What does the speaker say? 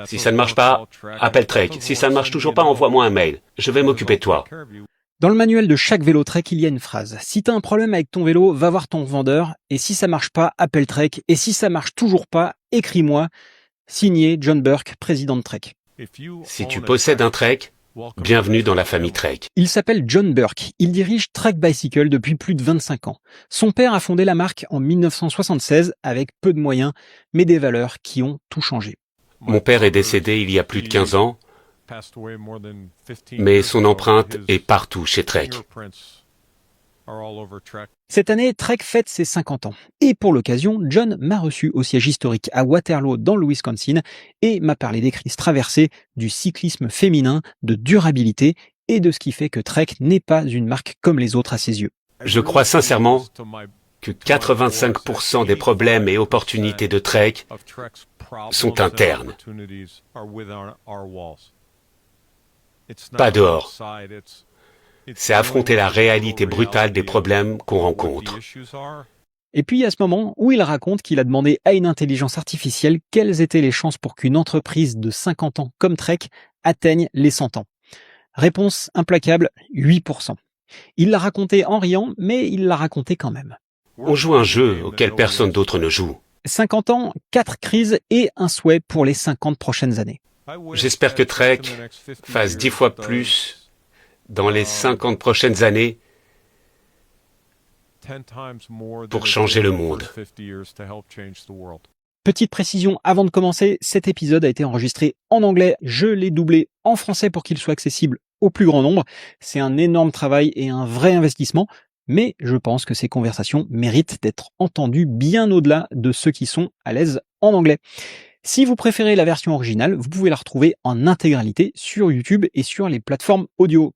Si ça ne marche pas, appelle Trek. Si ça ne marche toujours pas, envoie-moi un mail. Je vais m'occuper de toi. Dans le manuel de chaque vélo Trek, il y a une phrase. Si t'as un problème avec ton vélo, va voir ton vendeur. Et si ça marche pas, appelle Trek. Et si ça marche toujours pas, écris-moi. Signé John Burke, président de Trek. Si tu possèdes un Trek, bienvenue dans la famille Trek. Il s'appelle John Burke. Il dirige Trek Bicycle depuis plus de 25 ans. Son père a fondé la marque en 1976 avec peu de moyens, mais des valeurs qui ont tout changé. Mon père est décédé il y a plus de 15 ans, mais son empreinte est partout chez Trek. Cette année, Trek fête ses 50 ans. Et pour l'occasion, John m'a reçu au siège historique à Waterloo dans le Wisconsin et m'a parlé des crises traversées, du cyclisme féminin, de durabilité et de ce qui fait que Trek n'est pas une marque comme les autres à ses yeux. Je crois sincèrement que 85% des problèmes et opportunités de Trek sont internes. Pas dehors. C'est affronter la réalité brutale des problèmes qu'on rencontre. Et puis, il y a ce moment où il raconte qu'il a demandé à une intelligence artificielle quelles étaient les chances pour qu'une entreprise de 50 ans comme Trek atteigne les 100 ans. Réponse implacable, 8%. Il l'a raconté en riant, mais il l'a raconté quand même. On joue un jeu auquel personne d'autre ne joue. 50 ans, 4 crises et un souhait pour les 50 prochaines années. J'espère que Trek fasse 10 fois plus dans les 50 prochaines années pour changer le monde. Petite précision avant de commencer, cet épisode a été enregistré en anglais. Je l'ai doublé en français pour qu'il soit accessible au plus grand nombre. C'est un énorme travail et un vrai investissement, mais je pense que ces conversations méritent d'être entendues bien au-delà de ceux qui sont à l'aise en anglais. Si vous préférez la version originale, vous pouvez la retrouver en intégralité sur YouTube et sur les plateformes audio